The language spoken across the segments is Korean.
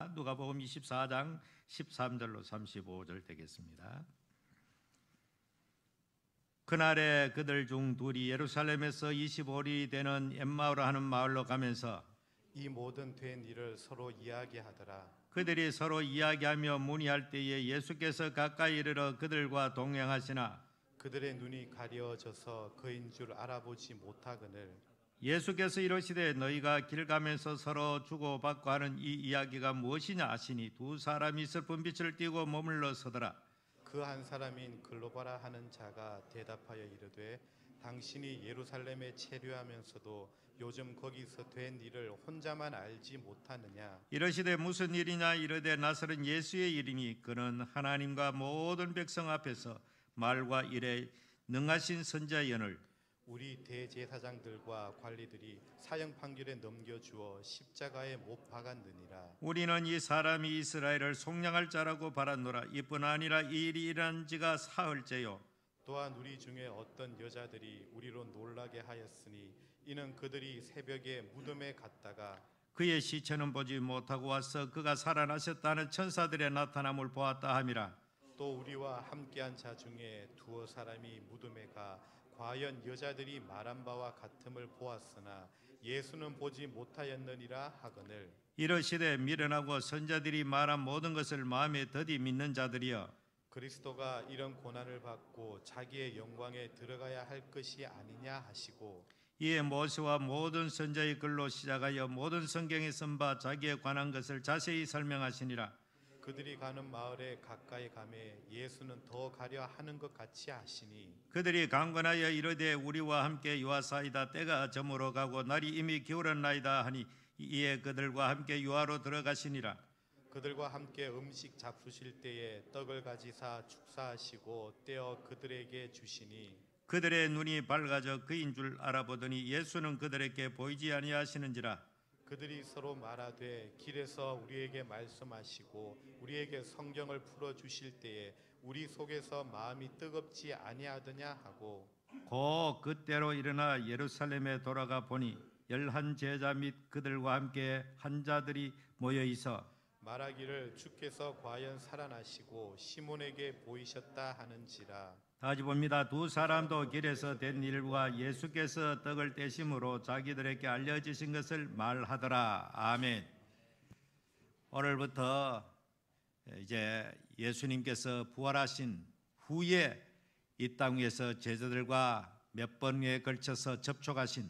누가복음 24장 13절로 35절 되겠습니다. 그날에 그들 중 둘이 예루살렘에서 25리 되는 엠마오라 하는 마을로 가면서 이 모든 된 일을 서로 이야기하더라. 그들이 서로 이야기하며 문의할 때에 예수께서 가까이 이르러 그들과 동행하시나 그들의 눈이 가려져서 그인 줄 알아보지 못하거늘 예수께서 이르시되 너희가 길 가면서 서로 주고받고 하는 이 이야기가 무엇이냐 하시니 두 사람이 슬픈 빛을 띠고 머물러 서더라. 그 한 사람인 글로바라 하는 자가 대답하여 이르되 당신이 예루살렘에 체류하면서도 요즘 거기서 된 일을 혼자만 알지 못하느냐. 이르시되 무슨 일이냐 이르되 나사렛 예수의 일이니 그는 하나님과 모든 백성 앞에서 말과 일에 능하신 선자연을 우리 대제사장들과 관리들이 사형 판결에 넘겨주어 십자가에 못 박았느니라. 우리는 이 사람이 이스라엘을 속량할 자라고 바랐노라. 이뿐 아니라 이 일이 일어난 지가 사흘째요. 또한 우리 중에 어떤 여자들이 우리로 놀라게 하였으니 이는 그들이 새벽에 무덤에 갔다가 그의 시체는 보지 못하고 와서 그가 살아나셨다는 천사들의 나타남을 보았다 함이라. 또 우리와 함께한 자 중에 두어 사람이 무덤에 가 과연 여자들이 말한 바와 같음을 보았으나 예수는 보지 못하였느니라 하거늘 이르시되 미련하고 선자들이 말한 모든 것을 마음에 더디 믿는 자들이여 그리스도가 이런 고난을 받고 자기의 영광에 들어가야 할 것이 아니냐 하시고 이에 모세와 모든 선자의 글로 시작하여 모든 성경에 쓴 바 자기에 관한 것을 자세히 설명하시니라. 그들이 가는 마을에 가까이 가매 예수는 더 가려 하는 것 같이 하시니 그들이 강권하여 이르되 우리와 함께 유하사이다. 때가 저물어 가고 날이 이미 기울었나이다 하니 이에 그들과 함께 유하로 들어가시니라. 그들과 함께 음식 잡수실 때에 떡을 가지사 축사하시고 떼어 그들에게 주시니 그들의 눈이 밝아져 그인 줄 알아보더니 예수는 그들에게 보이지 아니하시는지라. 그들이 서로 말하되 길에서 우리에게 말씀하시고 우리에게 성경을 풀어주실 때에 우리 속에서 마음이 뜨겁지 아니하더냐 하고 곧 그때로 일어나 예루살렘에 돌아가 보니 11 제자 및 그들과 함께 한 자들이 모여 있어 말하기를 주께서 과연 살아나시고 시몬에게 보이셨다 하는지라. 다시 봅니다. 두 사람도 길에서 된 일과 예수께서 떡을 떼심으로 자기들에게 알려주신 것을 말하더라. 아멘. 오늘부터 이제 예수님께서 부활하신 후에 이 땅 위에서 제자들과 몇 번에 걸쳐서 접촉하신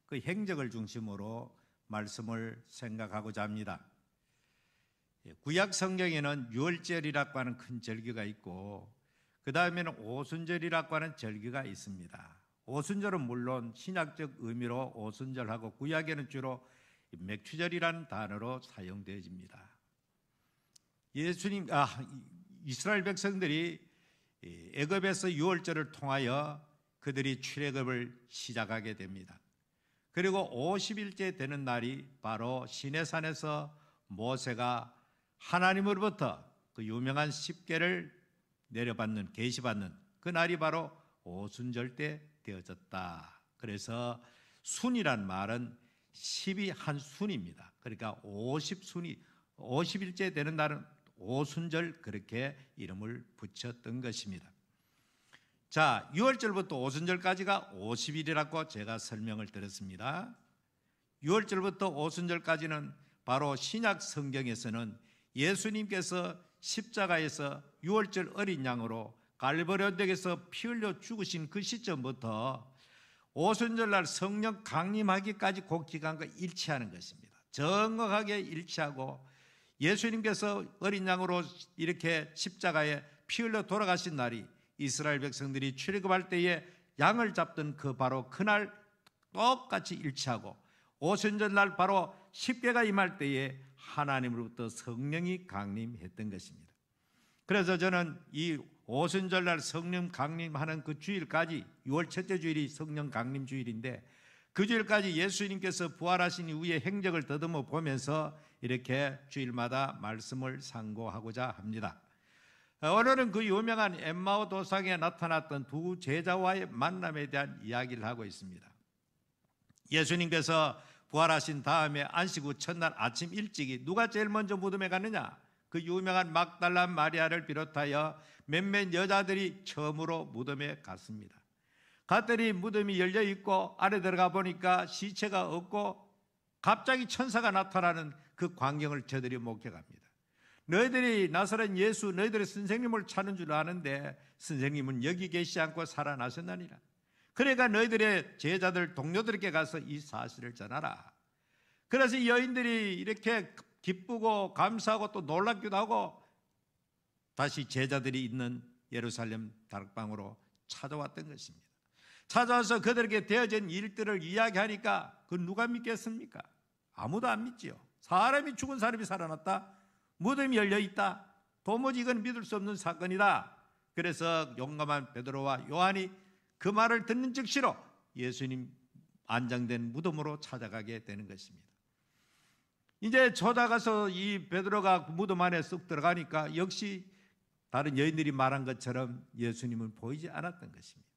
그 행적을 중심으로 말씀을 생각하고자 합니다. 구약 성경에는 유월절이라고 하는 큰 절기가 있고 그 다음에는 오순절이라고 하는 절기가 있습니다. 오순절은 물론 신약적 의미로 오순절하고 구약에는 주로 맥추절이라는 단어로 사용되어집니다. 이스라엘 백성들이 애굽에서 유월절을 통하여 그들이 출애굽을 시작하게 됩니다. 그리고 50일째 되는 날이 바로 시내산에서 모세가 하나님으로부터 그 유명한 10계를 내려받는 계시받는 그 날이 바로 오순절 때 되어졌다. 그래서 순이란 말은 10이 한 순입니다. 그러니까 50일째 되는 날은 오순절 그렇게 이름을 붙였던 것입니다. 자, 6월절부터 오순절까지가 50일이라고 제가 설명을 드렸습니다. 6월절부터 오순절까지는 바로 신약 성경에서는 예수님께서 십자가에서 유월절 어린 양으로 갈보리 언덕에서 피 흘려 죽으신 그 시점부터 오순절날 성령 강림하기까지 그 기간과 일치하는 것입니다. 정확하게 일치하고 예수님께서 어린 양으로 이렇게 십자가에 피 흘려 돌아가신 날이 이스라엘 백성들이 출애굽할 때에 양을 잡던 그 바로 그날 똑같이 일치하고 오순절날 바로 십계가 임할 때에 하나님으로부터 성령이 강림했던 것입니다. 그래서 저는 이 오순절날 성령 강림하는 그 주일까지 6월 첫째 주일이 성령 강림 주일인데 그 주일까지 예수님께서 부활하신 이후의 행적을 더듬어 보면서 이렇게 주일마다 말씀을 상고하고자 합니다. 오늘은 그 유명한 엠마오 도상에 나타났던 두 제자와의 만남에 대한 이야기를 하고 있습니다. 예수님께서 부활하신 다음에 안식 후 첫날 아침 일찍이 누가 제일 먼저 무덤에 갔느냐? 그 유명한 막달라 마리아를 비롯하여 몇몇 여자들이 처음으로 무덤에 갔습니다. 갔더니 무덤이 열려 있고 안에 들어가 보니까 시체가 없고 갑자기 천사가 나타나는 그 광경을 저들이 목격합니다. 너희들이 나사렛 예수 너희들의 선생님을 찾는 줄 아는데 선생님은 여기 계시지 않고 살아나셨나니라. 그러니까 너희들의 제자들 동료들에게 가서 이 사실을 전하라. 그래서 이 여인들이 이렇게 기쁘고 감사하고 또 놀랍기도 하고 다시 제자들이 있는 예루살렘 다락방으로 찾아왔던 것입니다. 찾아와서 그들에게 되어진 일들을 이야기하니까 그 누가 믿겠습니까? 아무도 안 믿지요. 사람이 죽은 사람이 살아났다. 무덤이 열려있다. 도무지 이건 믿을 수 없는 사건이다. 그래서 용감한 베드로와 요한이 그 말을 듣는 즉시로 예수님 안장된 무덤으로 찾아가게 되는 것입니다. 이제 찾아가서 이 베드로가 무덤 안에 쑥 들어가니까 역시 다른 여인들이 말한 것처럼 예수님은 보이지 않았던 것입니다.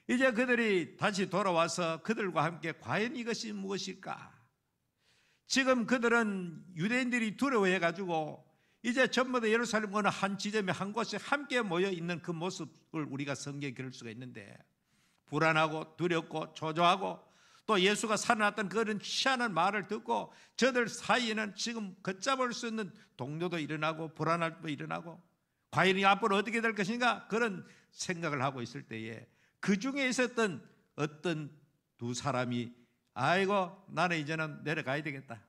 이제 그들이 다시 돌아와서 그들과 함께 과연 이것이 무엇일까? 지금 그들은 유대인들이 두려워해가지고 이제 전부 다 예루살렘 어느 한 지점에 한 곳에 함께 모여 있는 그 모습을 우리가 성경에 기를 수가 있는데 불안하고 두렵고 초조하고 또 예수가 살아났던 그런 희한한 말을 듣고 저들 사이에는 지금 걷잡을 수 있는 동료도 일어나고 불안할 도 일어나고 과연 이 앞으로 어떻게 될 것인가 그런 생각을 하고 있을 때에 그 중에 있었던 어떤 두 사람이 아이고 나는 이제는 내려가야 되겠다.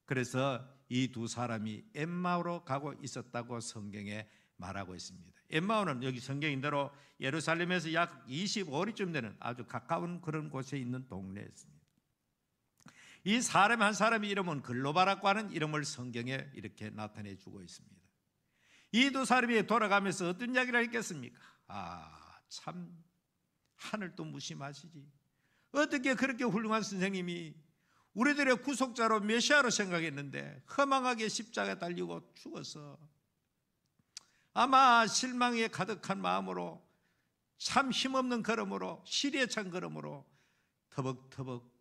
그래서 이 두 사람이 엠마오로 가고 있었다고 성경에 말하고 있습니다. 엠마오는 여기 성경인대로 예루살렘에서 약 25리쯤 되는 아주 가까운 그런 곳에 있는 동네였습니다. 이 사람 한 사람의 이름은 글로바라고 하는 이름을 성경에 이렇게 나타내 주고 있습니다. 이 두 사람이 돌아가면서 어떤 이야기를 했겠습니까? 참 하늘도 무심하시지. 어떻게 그렇게 훌륭한 선생님이 우리들의 구속자로 메시아로 생각했는데 허망하게 십자가에 달리고 죽어서 아마 실망에 가득한 마음으로 참 힘없는 걸음으로 시리에 찬 걸음으로 터벅터벅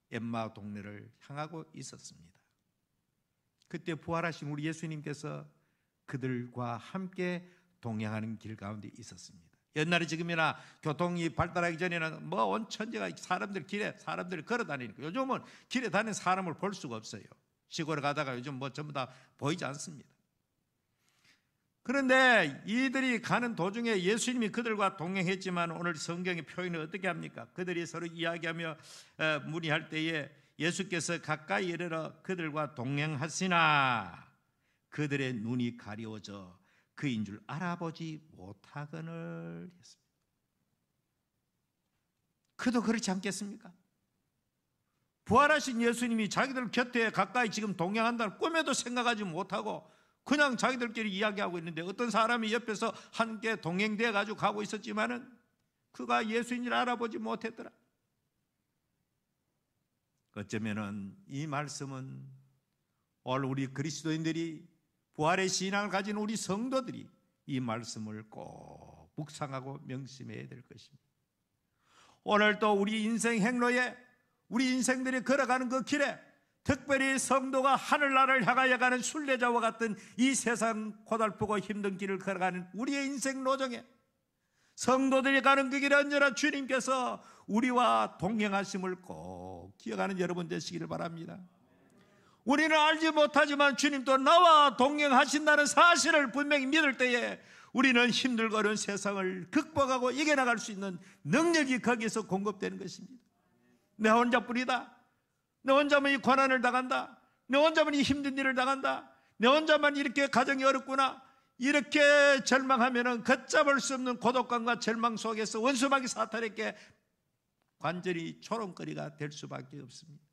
엠마 동네를 향하고 있었습니다. 그때 부활하신 우리 예수님께서 그들과 함께 동행하는 길 가운데 있었습니다. 옛날에 지금이나 교통이 발달하기 전에는 뭐 온 천지가 길에 사람들이 걸어 다니니까 요즘은 길에 다니는 사람을 볼 수가 없어요. 시골에 가다가 요즘 뭐 전부 다 보이지 않습니다. 그런데 이들이 가는 도중에 예수님이 그들과 동행했지만 오늘 성경의 표현을 어떻게 합니까? 그들이 서로 이야기하며 문의할 때에 예수께서 가까이 이르러 그들과 동행하시나 그들의 눈이 가려워져 그인 줄 알아보지 못하거늘 했습니다. 그도 그렇지 않겠습니까? 부활하신 예수님이 자기들 곁에 가까이 지금 동행한다는 꿈에도 생각하지 못하고 그냥 자기들끼리 이야기하고 있는데 어떤 사람이 옆에서 함께 동행되어 가지고 가고 있었지만은 그가 예수인 줄 알아보지 못했더라. 어쩌면은 이 말씀은 오늘 우리 그리스도인들이 부활의 신앙을 가진 우리 성도들이 이 말씀을 꼭 묵상하고 명심해야 될 것입니다. 오늘도 우리 인생 행로에 우리 인생들이 걸어가는 그 길에 특별히 성도가 하늘나라를 향하여 가는 순례자와 같은 이 세상 고달프고 힘든 길을 걸어가는 우리의 인생 노정에 성도들이 가는 그 길에 언제나 주님께서 우리와 동행하심을 꼭 기억하는 여러분 되시기를 바랍니다. 우리는 알지 못하지만 주님도 나와 동행하신다는 사실을 분명히 믿을 때에 우리는 힘들고 어려운 세상을 극복하고 이겨나갈 수 있는 능력이 거기서 공급되는 것입니다. 내 혼자뿐이다. 내 혼자만 이 고난을 당한다. 내 혼자만 이 힘든 일을 당한다. 내 혼자만 이렇게 가정이 어렵구나. 이렇게 절망하면 걷잡을 수 없는 고독감과 절망 속에서 원수마귀 사탄에게 관절이 초롱거리가 될 수밖에 없습니다.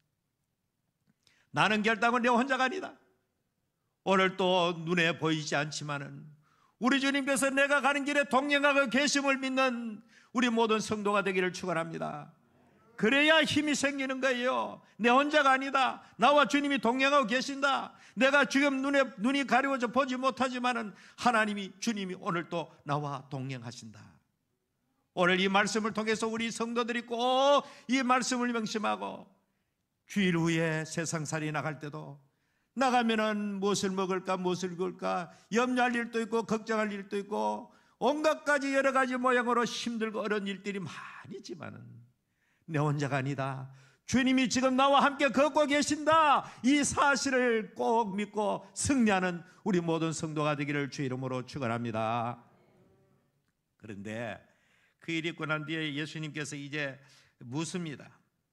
나는 결단은 내 혼자가 아니다. 오늘 또 눈에 보이지 않지만은 우리 주님께서 내가 가는 길에 동행하고 계심을 믿는 우리 모든 성도가 되기를 축원합니다. 그래야 힘이 생기는 거예요. 내 혼자가 아니다. 나와 주님이 동행하고 계신다. 내가 지금 눈이 가려워져 보지 못하지만은 하나님이 주님이 오늘 또 나와 동행하신다. 오늘 이 말씀을 통해서 우리 성도들이 꼭 이 말씀을 명심하고 주일 후에 세상살이 나갈 때도 나가면은 무엇을 먹을까 무엇을 입을까 염려할 일도 있고 걱정할 일도 있고 온갖 가지 여러 가지 모양으로 힘들고 어려운 일들이 많이 있지만은 내 혼자가 아니다. 주님이 지금 나와 함께 걷고 계신다. 이 사실을 꼭 믿고 승리하는 우리 모든 성도가 되기를 주 이름으로 축원합니다. 그런데 그 일이 있고 난 뒤에 예수님께서 이제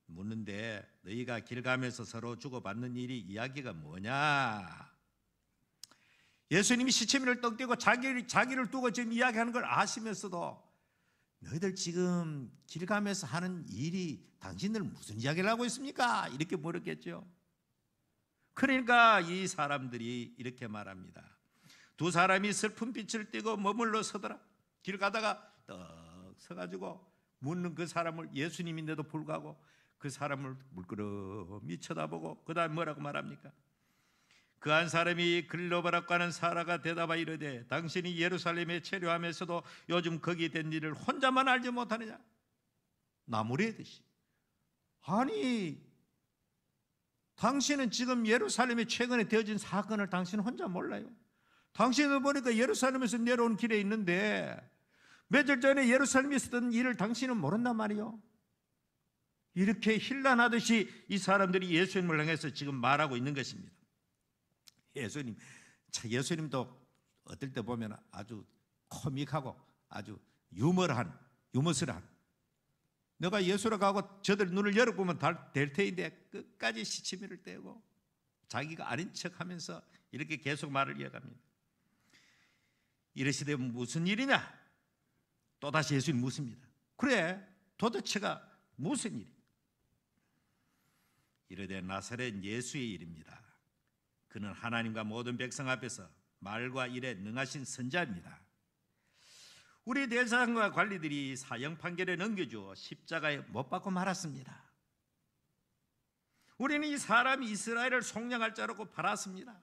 묻는데 너희가 길 가면서 서로 주고받는 일이 이야기가 뭐냐? 예수님이 시치미를 떡 떼고 자기를 두고 지금 이야기하는 걸 아시면서도 너희들 지금 길 가면서 하는 일이 당신들 무슨 이야기를 하고 있습니까? 이렇게 물었겠죠. 그러니까 이 사람들이 이렇게 말합니다. 두 사람이 슬픈 빛을 띠고 머물러 서더라. 길 가다가 떡 서가지고 묻는 그 사람을 예수님인데도 불구하고 그 사람을 물끄러미 쳐다보고 그 다음 뭐라고 말합니까? 그 한 사람이 글로바라고 하는 사라가 대답하여 이르되 당신이 예루살렘에 체류하면서도 요즘 거기 된 일을 혼자만 알지 못하느냐? 나무래듯이. 아니 당신은 지금 예루살렘에 최근에 되어진 사건을 당신은 혼자 몰라요? 당신은 보니까 예루살렘에서 내려온 길에 있는데 며칠 전에 예루살렘에 있었던 일을 당신은 모른단 말이요. 이렇게 힐난하듯이 이 사람들이 예수님을 향해서 지금 말하고 있는 것입니다. 예수님도 어떨 때 보면 아주 코믹하고 아주 유머러한 내가 예수로 가고 저들 눈을 열어보면 될 테인데 끝까지 시치미를 떼고 자기가 아닌 척하면서 이렇게 계속 말을 이어갑니다. 이러시되 무슨 일이냐? 또다시 예수님 묻습니다. 그래 도대체가 무슨 일이냐? 이르되 나사렛 예수의 일입니다. 그는 하나님과 모든 백성 앞에서 말과 일에 능하신 선자입니다. 우리 대사장과 관리들이 사형 판결에 넘겨주어 십자가에 못 박고 말았습니다. 우리는 이 사람이 이스라엘을 속량할 자라고 바랐습니다.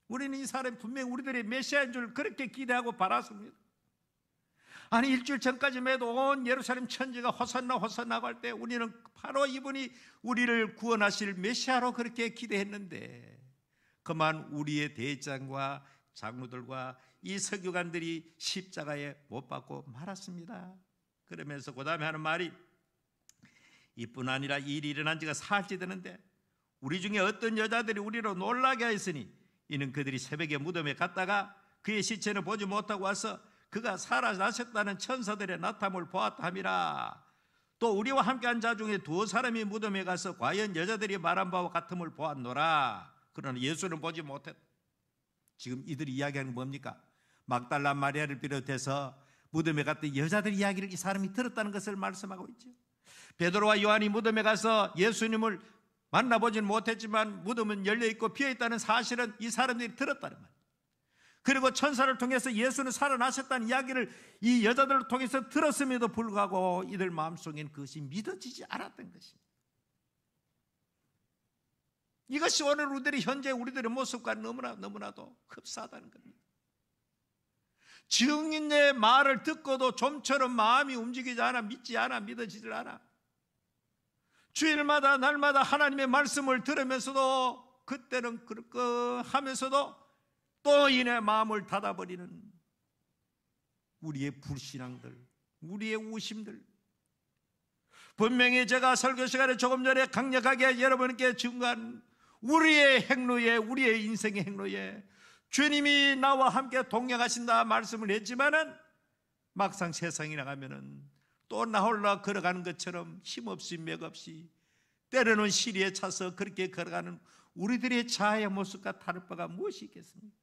우리는 이 사람이 분명히 우리들의 메시아인 줄 그렇게 기대하고 바랐습니다. 아니 일주일 전까지만 해도 온 예루살렘 천지가 호산나 호산나고 할 때 우리는 바로 이분이 우리를 구원하실 메시아로 그렇게 기대했는데 그만 우리의 대장과 장로들과 이 서기관들이 십자가에 못 박고 말았습니다. 그러면서 그 다음에 하는 말이 이뿐 아니라 이 일이 일어난 지가 사흘째 되는데 우리 중에 어떤 여자들이 우리로 놀라게 하였으니 이는 그들이 새벽에 무덤에 갔다가 그의 시체는 보지 못하고 와서 그가 살아나셨다는 천사들의 나타남을 보았다 함이라. 또 우리와 함께한 자 중에 두 사람이 무덤에 가서 과연 여자들이 말한 바와 같음을 보았노라. 그러나 예수는 보지 못했다. 지금 이들이 이야기하는 뭡니까? 막달라 마리아를 비롯해서 무덤에 갔던 여자들 이야기를 이 사람이 들었다는 것을 말씀하고 있죠. 베드로와 요한이 무덤에 가서 예수님을 만나보지는 못했지만 무덤은 열려있고 비어있다는 사실은 이 사람들이 들었다는 말이에요. 그리고 천사를 통해서 예수는 살아나셨다는 이야기를 이 여자들을 통해서 들었음에도 불구하고 이들 마음속에는 그것이 믿어지지 않았던 것입니다. 이것이 오늘 현재 우리들의 모습과 너무나도 흡사하다는 겁니다. 증인의 말을 듣고도 좀처럼 마음이 움직이지 않아, 믿지 않아, 믿어지질 않아. 주일마다 날마다 하나님의 말씀을 들으면서도 그때는 그럴까 하면서도 또 이내 마음을 닫아버리는 우리의 불신앙들, 우리의 우심들. 분명히 제가 설교 시간에 조금 전에 강력하게 여러분께 증거한 우리의 행로에, 우리의 인생의 행로에 주님이 나와 함께 동행하신다 말씀을 했지만은 막상 세상에 나가면은 또 나 홀라 걸어가는 것처럼 힘없이 맥없이 때로는 시리에 차서 그렇게 걸어가는 우리들의 자아의 모습과 다를 바가 무엇이 있겠습니까?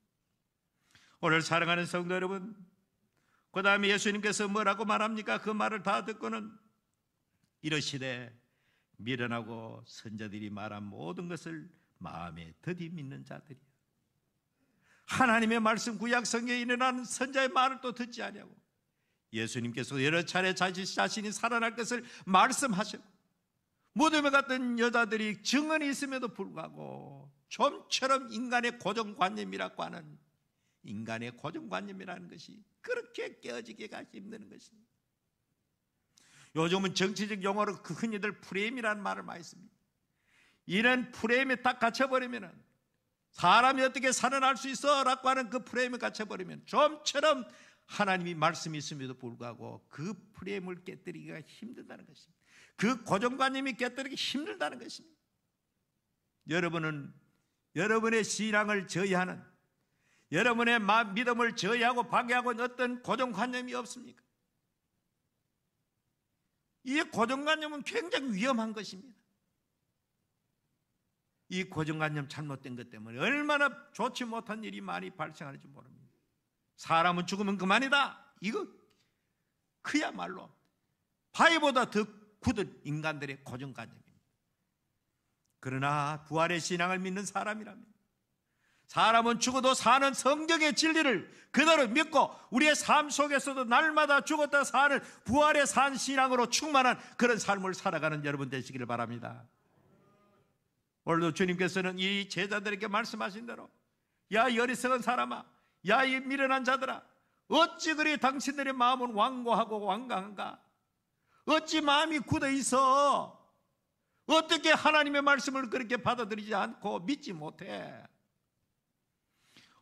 오늘 사랑하는 성도 여러분, 그 다음에 예수님께서 뭐라고 말합니까? 그 말을 다 듣고는 이러시되 미련하고 선자들이 말한 모든 것을 마음에 더디 믿는 자들이야. 하나님의 말씀 구약 성경에 일어나는 선자의 말을 또 듣지 아니하고 예수님께서 여러 차례 자신이 살아날 것을 말씀하셨고 무덤에 갔던 여자들이 증언이 있음에도 불구하고 좀처럼 인간의 고정관념이라고 하는 인간의 고정관념이라는 것이 그렇게 깨어지기가 힘드는 것입니다. 요즘은 정치적 용어로 흔히들 프레임이라는 말을 많이 씁니다. 이런 프레임에 딱 갇혀버리면, 사람이 어떻게 살아날 수 있어? 라고 하는 그 프레임에 갇혀버리면 좀처럼 하나님이 말씀이 있음에도 불구하고 그 프레임을 깨뜨리기가 힘들다는 것입니다. 그 고정관념이 깨뜨리기 힘들다는 것입니다. 여러분은 여러분의 신앙을 저해하는, 여러분의 믿음을 저해하고 방해하고 있는 어떤 고정관념이 없습니까? 이 고정관념은 굉장히 위험한 것입니다. 이 고정관념 잘못된 것 때문에 얼마나 좋지 못한 일이 많이 발생하는지 모릅니다. 사람은 죽으면 그만이다, 이거 그야말로 바위보다 더 굳은 인간들의 고정관념입니다. 그러나 부활의 신앙을 믿는 사람이라면, 사람은 죽어도 사는 성경의 진리를 그대로 믿고 우리의 삶 속에서도 날마다 죽었다 사는 부활의 산 신앙으로 충만한 그런 삶을 살아가는 여러분 되시기를 바랍니다. 오늘도 주님께서는 이 제자들에게 말씀하신 대로, 야 이 어리석은 사람아, 야 이 미련한 자들아, 어찌 그리 당신들의 마음은 완고하고 완강한가? 어찌 마음이 굳어 있어? 어떻게 하나님의 말씀을 그렇게 받아들이지 않고 믿지 못해?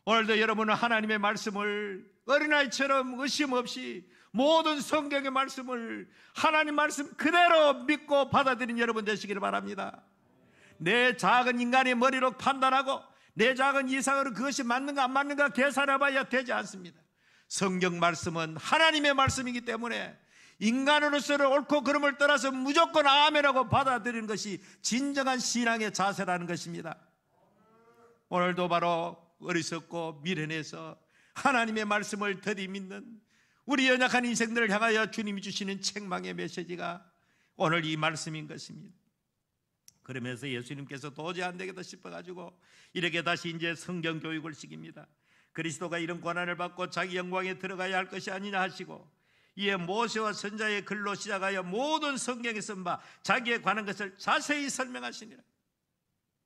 오늘도 여러분은 하나님의 말씀을 어린아이처럼 의심 없이 모든 성경의 말씀을 하나님 말씀 그대로 믿고 받아들인 여러분 되시기를 바랍니다. 내 작은 인간의 머리로 판단하고 내 작은 이상으로 그것이 맞는가 안 맞는가 계산해봐야 되지 않습니다. 성경 말씀은 하나님의 말씀이기 때문에 인간으로서는 옳고 그름을 떠나서 무조건 아멘하고 받아들이는 것이 진정한 신앙의 자세라는 것입니다. 오늘도 바로 어리석고 미련해서 하나님의 말씀을 더디 믿는 우리 연약한 인생들을 향하여 주님이 주시는 책망의 메시지가 오늘 이 말씀인 것입니다. 그러면서 예수님께서 도저히 안 되겠다 싶어가지고 이렇게 다시 이제 성경 교육을 시킵니다. 그리스도가 이런 권한을 받고 자기 영광에 들어가야 할 것이 아니냐 하시고, 이에 모세와 선자의 글로 시작하여 모든 성경에 쓴 바 자기에 관한 것을 자세히 설명하시니라.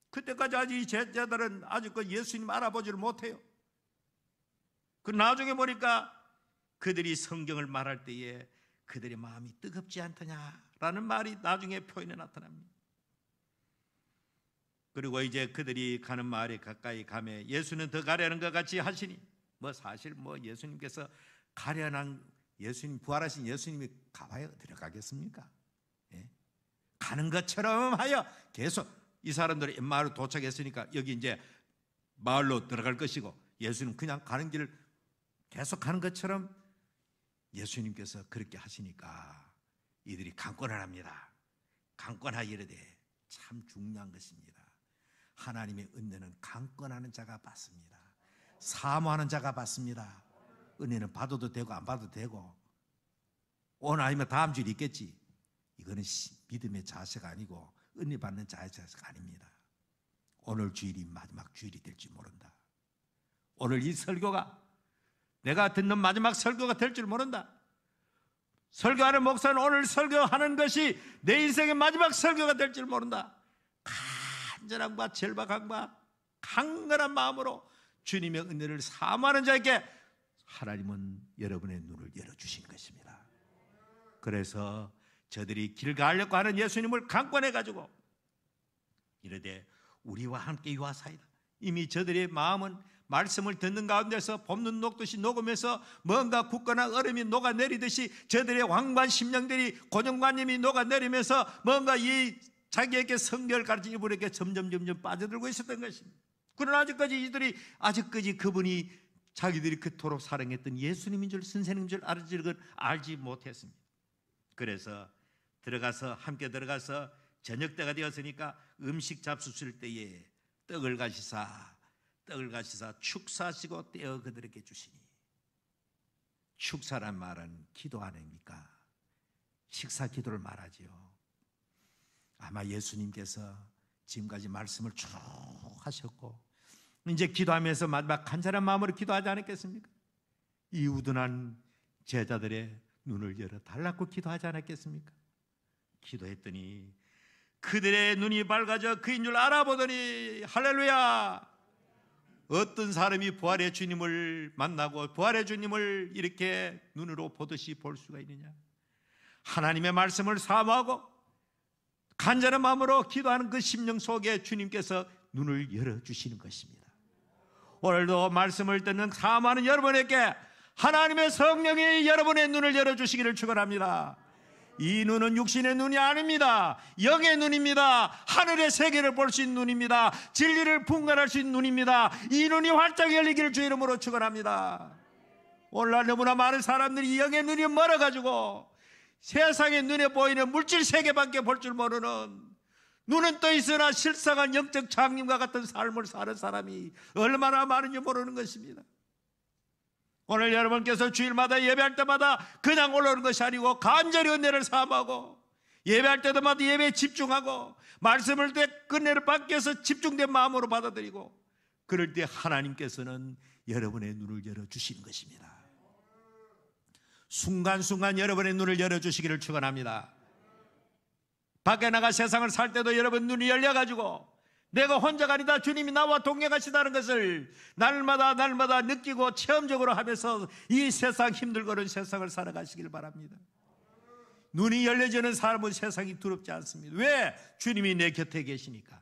그때까지 아직 이 제자들은 아직 그 예수님 알아보지를 못해요. 그 나중에 보니까 그들이 성경을 말할 때에 그들의 마음이 뜨겁지 않더냐라는 말이 나중에 표현에 나타납니다. 그리고 이제 그들이 가는 마을에 가까이 가매 예수는 더 가려는 것 같이 하시니, 사실 예수님께서 가려는, 예수님 부활하신 예수님이 가봐야 어디로 가겠습니까? 예? 가는 것처럼 하여 계속 이 사람들이 마을로 도착했으니까 여기 이제 마을로 들어갈 것이고, 예수님 그냥 가는 길을 계속 가는 것처럼 예수님께서 그렇게 하시니까 이들이 강권을 합니다. 강권하여 이르되, 참 중요한 것입니다. 하나님의 은혜는 강권하는 자가 받습니다. 사모하는 자가 받습니다. 은혜는 받아도 되고 안 받아도 되고, 오늘 아니면 다음 주일 있겠지. 이거는 믿음의 자세가 아니고 은혜 받는 자세가 아닙니다. 오늘 주일이 마지막 주일이 될지 모른다. 오늘 이 설교가 내가 듣는 마지막 설교가 될 줄 모른다. 설교하는 목사는 오늘 설교하는 것이 내 인생의 마지막 설교가 될 줄 모른다. 간절함과 절박함과 강건한 마음으로 주님의 은혜를 사모하는 자에게 하나님은 여러분의 눈을 열어주신 것입니다. 그래서 저들이 길 가려고 하는 예수님을 강권해가지고 이르되 우리와 함께 유하사이다. 이미 저들의 마음은 말씀을 듣는 가운데서 봄눈 녹듯이 녹으면서 뭔가 굳건한 얼음이 녹아내리듯이 저들의 왕관 심령들이 고정관념이 녹아내리면서 뭔가 이 자기에게 성경을 가르친 이분에게 점점 빠져들고 있었던 것입니다. 그러나 아직까지 그분이 자기들이 그토록 사랑했던 예수님인 줄 선생님인 줄 알지 못했습니다. 그래서 함께 들어가서 저녁 때가 되었으니까 음식 잡수실 때에 떡을 가시사 축사하시고 떼어 그들에게 주시니, 축사란 말은 기도 아닙니까? 식사 기도를 말하지요. 아마 예수님께서 지금까지 말씀을 쭉 하셨고 이제 기도하면서 마지막 간절한 마음으로 기도하지 않았겠습니까? 이 우둔한 제자들의 눈을 열어 달라고 기도하지 않았겠습니까? 기도했더니 그들의 눈이 밝아져 그인 줄 알아보더니, 할렐루야! 어떤 사람이 부활의 주님을 만나고 부활의 주님을 이렇게 눈으로 보듯이 볼 수가 있느냐? 하나님의 말씀을 사모하고 간절한 마음으로 기도하는 그 심령 속에 주님께서 눈을 열어주시는 것입니다. 오늘도 말씀을 듣는 사모하는 여러분에게 하나님의 성령이 여러분의 눈을 열어주시기를 축원합니다. 이 눈은 육신의 눈이 아닙니다. 영의 눈입니다. 하늘의 세계를 볼 수 있는 눈입니다. 진리를 분간할 수 있는 눈입니다. 이 눈이 활짝 열리기를 주 이름으로 축원합니다. 오늘날 너무나 많은 사람들이 영의 눈이 멀어가지고 세상의 눈에 보이는 물질 세계밖에 볼 줄 모르는, 눈은 떠 있으나 실상한 영적 장님과 같은 삶을 사는 사람이 얼마나 많은지 모르는 것입니다. 오늘 여러분께서 주일마다 예배할 때마다 그냥 올라오는 것이 아니고 간절히 은혜를 사모하고, 예배할 때마다 예배에 집중하고, 말씀을 때 은혜를 받기 위해서 집중된 마음으로 받아들이고, 그럴 때 하나님께서는 여러분의 눈을 열어주시는 것입니다. 순간순간 여러분의 눈을 열어주시기를 축원합니다. 밖에 나가 세상을 살 때도 여러분 눈이 열려가지고 내가 혼자가 아니다, 주님이 나와 동행하시다는 것을 날마다 느끼고 체험적으로 하면서 이 세상 힘들고는 세상을 살아가시길 바랍니다. 눈이 열려지는 사람은 세상이 두렵지 않습니다. 왜? 주님이 내 곁에 계시니까.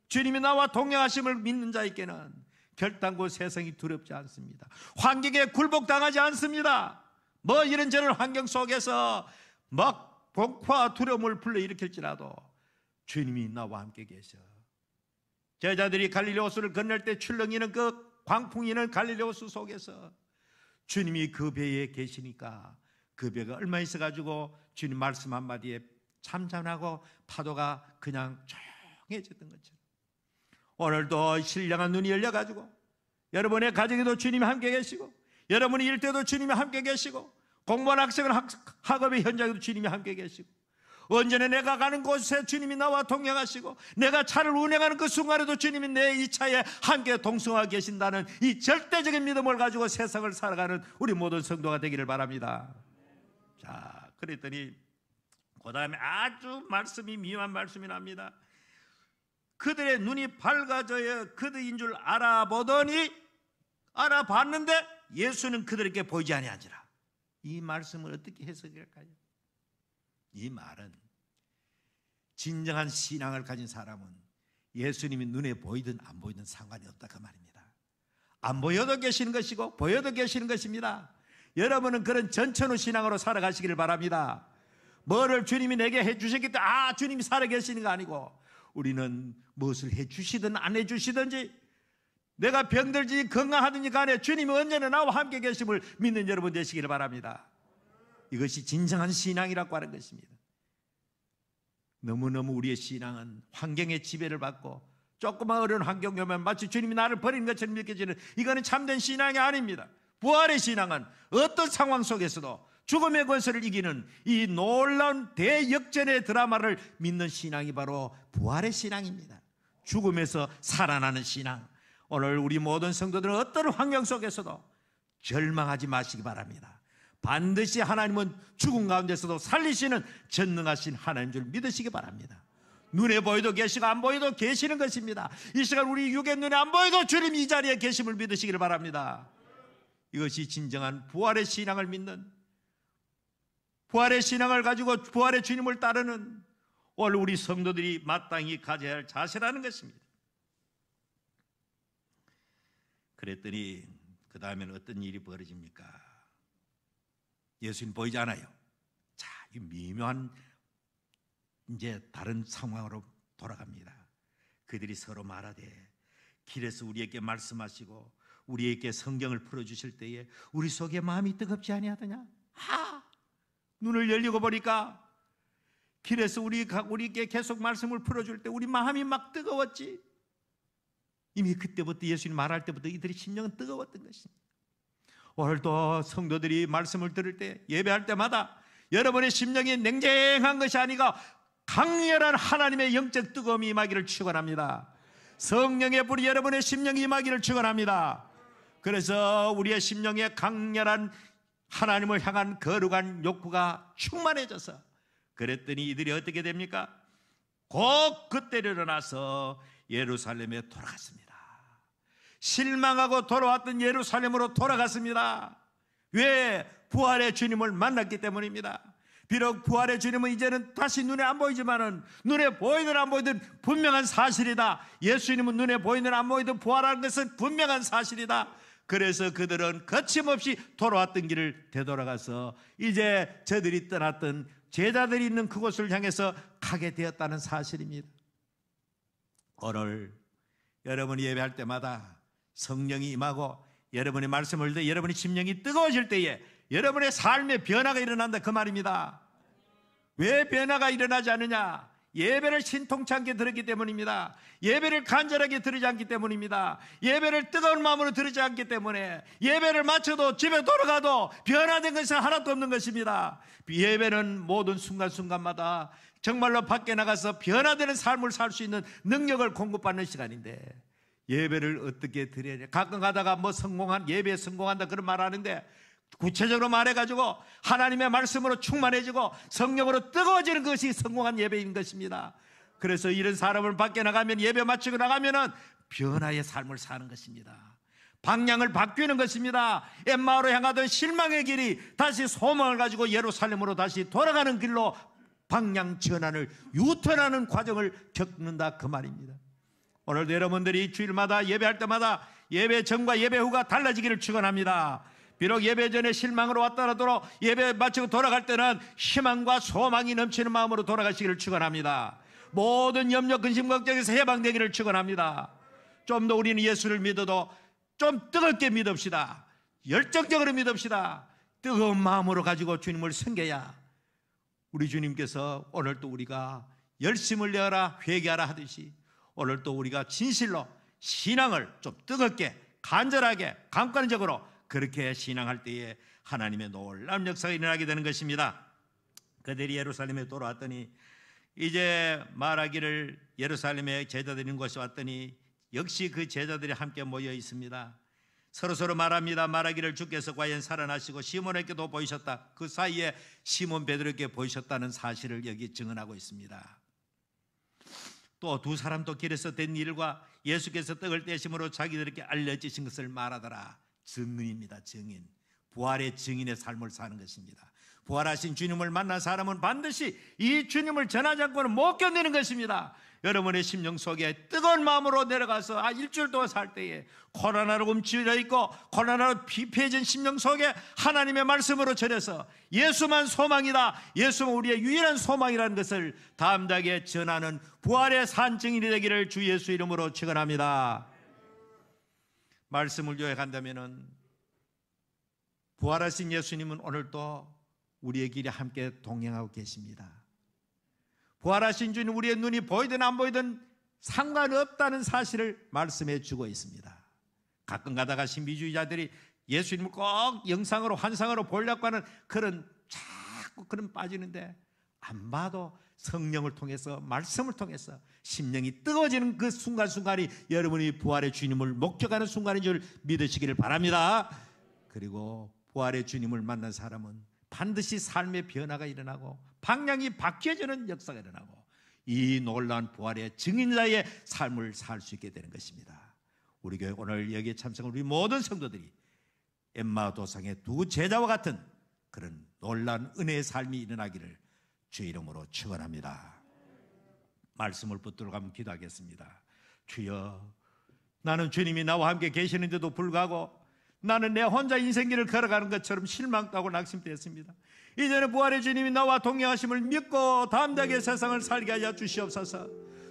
주님이 나와 동행하심을 믿는 자에게는 결단코 세상이 두렵지 않습니다. 환경에 굴복당하지 않습니다. 뭐 이런저런 환경 속에서 막 복화 두려움을 불러일으킬지라도 주님이 나와 함께 계셔. 제자들이 갈릴리 호수를 건널 때 출렁이는 그 광풍이는 갈릴리 호수 속에서 주님이 그 배에 계시니까 그 배가 얼마 있어가지고 주님 말씀 한마디에 참잠하고 파도가 그냥 조용해졌던 것처럼, 오늘도 신령한 눈이 열려가지고 여러분의 가정에도 주님이 함께 계시고, 여러분이 일 때도 주님이 함께 계시고, 공부하는 학생을 학업의 현장에도 주님이 함께 계시고, 언제나 내가 가는 곳에 주님이 나와 동행하시고, 내가 차를 운행하는 그 순간에도 주님이 내 이 차에 함께 동성하고 계신다는 이 절대적인 믿음을 가지고 세상을 살아가는 우리 모든 성도가 되기를 바랍니다. 자, 그랬더니 그 다음에 아주 말씀이 미묘한 말씀이 납니다. 그들의 눈이 밝아져야 그들인 줄 알아봤는데 예수는 그들에게 보이지 아니한지라. 이 말씀을 어떻게 해석할까요? 이 말은 진정한 신앙을 가진 사람은 예수님이 눈에 보이든 안 보이든 상관이 없다 그 말입니다. 안 보여도 계시는 것이고 보여도 계시는 것입니다. 여러분은 그런 전천후 신앙으로 살아가시기를 바랍니다. 뭐를 주님이 내게 해주셨기 때문에 주님이 살아계시는 거 아니고, 우리는 무엇을 해주시든 안 해주시든지, 내가 병들지 건강하든지 간에 주님이 언제나 나와 함께 계심을 믿는 여러분 되시기를 바랍니다. 이것이 진정한 신앙이라고 하는 것입니다. 너무너무 우리의 신앙은 환경의 지배를 받고 조그만 어려운 환경이 오면 마치 주님이 나를 버리는 것처럼 느껴지는, 이거는 참된 신앙이 아닙니다. 부활의 신앙은 어떤 상황 속에서도 죽음의 권세를 이기는 이 놀라운 대역전의 드라마를 믿는 신앙이 바로 부활의 신앙입니다. 죽음에서 살아나는 신앙. 오늘 우리 모든 성도들은 어떤 환경 속에서도 절망하지 마시기 바랍니다. 반드시 하나님은 죽음 가운데서도 살리시는 전능하신 하나님 줄 믿으시기 바랍니다. 눈에 보여도 계시고 안 보여도 계시는 것입니다. 이 시간 우리 육의 눈에 안 보여도 주님 이 자리에 계심을 믿으시기를 바랍니다. 이것이 진정한 부활의 신앙을 믿는, 부활의 신앙을 가지고 부활의 주님을 따르는 오늘 우리 성도들이 마땅히 가져야 할 자세라는 것입니다. 그랬더니 그 다음에는 어떤 일이 벌어집니까? 예수님 보이지 않아요. 자, 이 미묘한 이제 다른 상황으로 돌아갑니다. 그들이 서로 말하되, 길에서 우리에게 말씀하시고 우리에게 성경을 풀어주실 때에 우리 속에 마음이 뜨겁지 아니하더냐? 눈을 열리고 보니까 길에서 우리에게 계속 말씀을 풀어줄 때 우리 마음이 막 뜨거웠지. 이미 그때부터 예수님 말할 때부터 이들의 심령은 뜨거웠던 것입니다. 오늘도 성도들이 말씀을 들을 때, 예배할 때마다 여러분의 심령이 냉정한 것이 아니고 강렬한 하나님의 영적 뜨거움이 임하기를 축원합니다. 성령의 불이 여러분의 심령이 임하기를 축원합니다. 그래서 우리의 심령에 강렬한 하나님을 향한 거룩한 욕구가 충만해져서, 그랬더니 이들이 어떻게 됩니까? 곧 그때를 일어나서 예루살렘에 돌아갔습니다. 실망하고 돌아왔던 예루살렘으로 돌아갔습니다. 왜? 부활의 주님을 만났기 때문입니다. 비록 부활의 주님은 이제는 다시 눈에 안 보이지만은 눈에 보이든 안 보이든 분명한 사실이다. 예수님은 눈에 보이든 안 보이든 부활하는 것은 분명한 사실이다. 그래서 그들은 거침없이 돌아왔던 길을 되돌아가서 이제 저들이 떠났던 제자들이 있는 그곳을 향해서 가게 되었다는 사실입니다. 오늘 여러분이 예배할 때마다 성령이 임하고 여러분의 말씀을 듣고 여러분의 심령이 뜨거워질 때에 여러분의 삶의 변화가 일어난다 그 말입니다. 왜 변화가 일어나지 않느냐? 예배를 신통치 않게 들었기 때문입니다. 예배를 간절하게 들으지 않기 때문입니다. 예배를 뜨거운 마음으로 들으지 않기 때문에 예배를 마쳐도 집에 돌아가도 변화된 것은 하나도 없는 것입니다. 예배는 모든 순간순간마다 정말로 밖에 나가서 변화되는 삶을 살 수 있는 능력을 공급받는 시간인데 예배를 어떻게 드려야 돼? 가끔 가다가 뭐 예배에 성공한다 그런 말 하는데 구체적으로 말해가지고 하나님의 말씀으로 충만해지고 성령으로 뜨거워지는 것이 성공한 예배인 것입니다. 그래서 이런 사람을 밖에 나가면 예배 마치고 나가면은 변화의 삶을 사는 것입니다. 방향을 바뀌는 것입니다. 엠마오로 향하던 실망의 길이 다시 소망을 가지고 예루살렘으로 다시 돌아가는 길로 방향 전환을 유턴하는 과정을 겪는다 그 말입니다. 오늘도 여러분들이 주일마다 예배할 때마다 예배 전과 예배 후가 달라지기를 축원합니다. 비록 예배 전에 실망으로 왔더라도 예배 마치고 돌아갈 때는 희망과 소망이 넘치는 마음으로 돌아가시기를 축원합니다. 모든 염려 근심 걱정에서 해방되기를 축원합니다. 좀 더 우리는 예수를 믿어도 좀 뜨겁게 믿읍시다. 열정적으로 믿읍시다. 뜨거운 마음으로 가지고 주님을 섬겨야 우리 주님께서 오늘도 우리가 열심을 내어라 회개하라 하듯이 오늘도 우리가 진실로 신앙을 좀 뜨겁게 간절하게 강권적으로 그렇게 신앙할 때에 하나님의 놀라운 역사가 일어나게 되는 것입니다. 그들이 예루살렘에 돌아왔더니 이제 말하기를 예루살렘에 제자들이 있는 곳에 왔더니 역시 그 제자들이 함께 모여 있습니다. 서로서로 말합니다. 말하기를 주께서 과연 살아나시고 시몬에게도 보이셨다. 그 사이에 시몬 베드로에게 보이셨다는 사실을 여기 증언하고 있습니다. 또 두 사람도 길에서 된 일과 예수께서 떡을 떼심으로 자기들에게 알려지신 것을 말하더라. 증인입니다. 증인. 부활의 증인의 삶을 사는 것입니다. 부활하신 주님을 만난 사람은 반드시 이 주님을 전하지 않고는 못 견디는 것입니다. 여러분의 심령 속에 뜨거운 마음으로 내려가서 일주일 동안 살 때에 고난으로 움츠려 있고 고난으로 피폐해진 심령 속에 하나님의 말씀으로 전해서 예수만 소망이다, 예수만 우리의 유일한 소망이라는 것을 담대하게 전하는 부활의 산 증인이 되기를 주 예수 이름으로 축원합니다. 말씀을 요약한다면 부활하신 예수님은 오늘도 우리의 길에 함께 동행하고 계십니다. 부활하신 주님 우리의 눈이 보이든 안 보이든 상관없다는 사실을 말씀해 주고 있습니다. 가끔 가다가 신비주의자들이 예수님을 꼭 영상으로 환상으로 보려고 하는 자꾸 그런 빠지는데 안 봐도 성령을 통해서 말씀을 통해서 심령이 뜨거워지는 그 순간순간이 여러분이 부활의 주님을 목격하는 순간인 줄 믿으시기를 바랍니다. 그리고 부활의 주님을 만난 사람은 반드시 삶의 변화가 일어나고 방향이 바뀌어지는 역사가 일어나고 이 놀라운 부활의 증인자의 삶을 살 수 있게 되는 것입니다. 우리 교회 오늘 여기에 참석한 우리 모든 성도들이 엠마오 도상의 두 제자와 같은 그런 놀라운 은혜의 삶이 일어나기를 주의 이름으로 축원합니다. 말씀을 붙들고 한번 기도하겠습니다. 주여, 나는 주님이 나와 함께 계시는데도 불구하고 나는 내 혼자 인생길을 걸어가는 것처럼 실망하고 낙심되었습니다. 이제는 부활의 주님이 나와 동행하심을 믿고 담대하게 세상을 살게 하여 주시옵소서.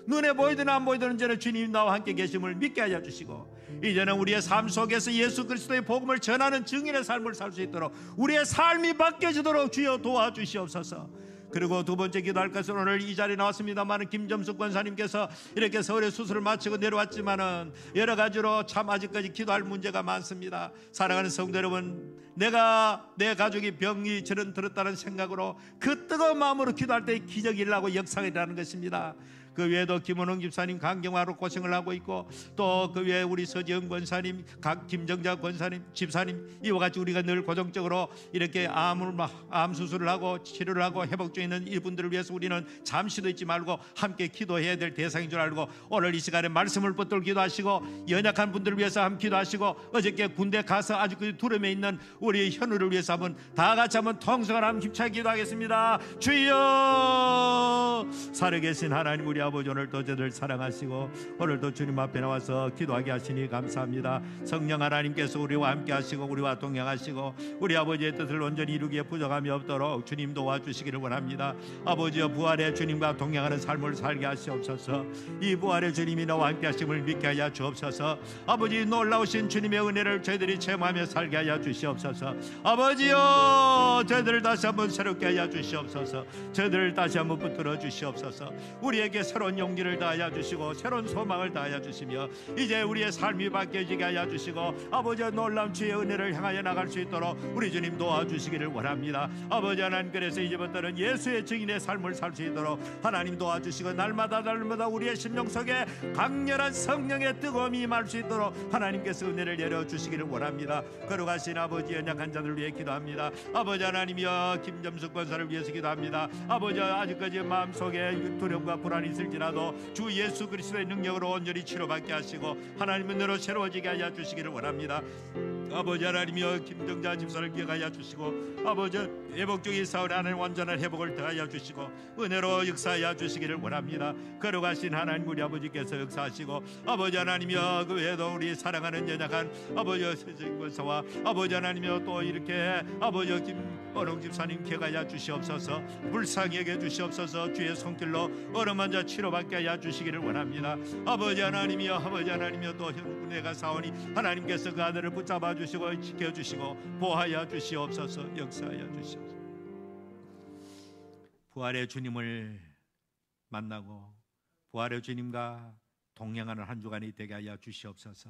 눈에 보이든 안 보이든 이제는 주님이 나와 함께 계심을 믿게 하여 주시고 이제는 우리의 삶 속에서 예수 그리스도의 복음을 전하는 증인의 삶을 살 수 있도록 우리의 삶이 바뀌어지도록 주여 도와주시옵소서. 그리고 두 번째 기도할 것은 오늘 이 자리에 나왔습니다만 김점숙 권사님께서 이렇게 서울에 수술을 마치고 내려왔지만은 여러 가지로 참 아직까지 기도할 문제가 많습니다. 사랑하는 성도 여러분, 내가 내 가족이 병이 저런 들었다는 생각으로 그 뜨거운 마음으로 기도할 때 기적이 일어나고 역사가 일어나는 것입니다. 그 외에도 김원홍 집사님 간경화로 고생을 하고 있고, 또 그 외에 우리 서지영 권사님, 김정자 권사님, 집사님, 이와 같이 우리가 늘 고정적으로 이렇게 암 수술을 하고 치료를 하고 회복 중에 있는 이분들을 위해서 우리는 잠시도 잊지 말고 함께 기도해야 될 대상인 줄 알고, 오늘 이 시간에 말씀을 붙들고 기도하시고, 연약한 분들을 위해서 함께 기도하시고, 어저께 군대 가서 아주 그 두려움에 있는 우리 현우를 위해서 한번 다 같이 한번 통성을 한번 힘차게 기도하겠습니다. 주여, 살아계신 하나님, 우리 아버지, 오늘도 저들 사랑하시고 오늘도 주님 앞에 나와서 기도하게 하시니 감사합니다. 성령 하나님께서 우리와 함께 하시고 우리와 동행하시고 우리 아버지의 뜻을 온전히 이루기에 부족함이 없도록 주님 도와주시기를 원합니다. 아버지여, 부활의 주님과 동행하는 삶을 살게 하시옵소서. 이 부활의 주님이 나와 함께 하심을 믿게 하여 주옵소서. 아버지, 놀라우신 주님의 은혜를 저희들이 체험하며 살게 하여 주시옵소서. 아버지여, 저희들을 다시 한번 새롭게 하여 주시옵소서. 저희들을 다시 한번 붙들어 주시옵소서. 우리에게 새로운 용기를 다하여 주시고 새로운 소망을 다하여 주시며, 이제 우리의 삶이 바뀌어지게 하여 주시고, 아버지 놀라운 주의 은혜를 향하여 나갈 수 있도록 우리 주님 도와주시기를 원합니다. 아버지 하나님, 그래서 이제부터는 예수의 증인의 삶을 살 수 있도록 하나님 도와주시고, 날마다 우리의 심령 속에 강렬한 성령의 뜨거움이 임할 수 있도록 하나님께서 은혜를 내려주시기를 원합니다. 걸어가신 아버지, 연약한 자들을 위해 기도합니다. 아버지 하나님이여, 김점숙 권사를 위해서 기도합니다. 아버지, 아직까지 마음속에 두려움과 불안이 있을지라도 주 예수 그리스도의 능력으로 온전히 치료받게 하시고 하나님의 은혜로 새로워지게 하여 주시기를 원합니다. 아버지 하나님이여, 김정자 집사를 기억하여 주시고, 아버지 회복중인 사울의 하나님 완전한 회복을 더하여 주시고 은혜로 역사하여 주시기를 원합니다. 걸어가신 하나님, 우리 아버지께서 역사하시고, 아버지 하나님이여, 그 외에도 우리 사랑하는 연약한 아버지 서정 권사와 아버지 하나님이여, 또 이렇게 아버지 김원홍 집사님 기억하여 주시옵소서. 불쌍히 여겨 주시옵소서. 주의 손길로 어루만져 치료받게 하여 주시기를 원합니다. 아버지 하나님이여, 아버지 하나님이여, 또 현군에가 사오니 하나님께서 그 아들을 붙잡아 주시고 지켜주시고 보호하여 주시옵소서. 역사하여 주시옵소서. 부활의 주님을 만나고 부활의 주님과 동행하는 한 주간이 되게 하여 주시옵소서.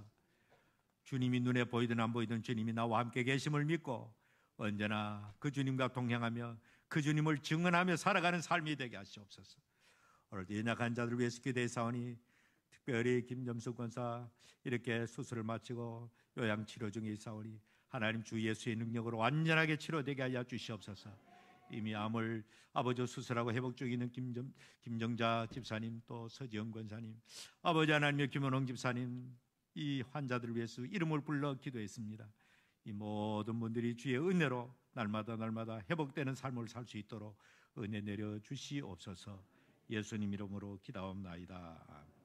주님이 눈에 보이든 안 보이든 주님이 나와 함께 계심을 믿고 언제나 그 주님과 동행하며 그 주님을 증언하며 살아가는 삶이 되게 하시옵소서. 오늘도 연약한 자들을 위해서 기도하사오니, 특별히 김점숙 권사 이렇게 수술을 마치고 요양치료 중에 있사오니 하나님 주 예수의 능력으로 완전하게 치료되게 하여 주시옵소서. 이미 암을 아버지 수술하고 회복 중에 있는 김정자 집사님, 또 서지영 권사님, 아버지 하나님의 김원홍 집사님, 이 환자들을 위해서 이름을 불러 기도했습니다. 이 모든 분들이 주의 은혜로 날마다 회복되는 삶을 살 수 있도록 은혜 내려 주시옵소서. 예수님 이름으로 기도합나이다.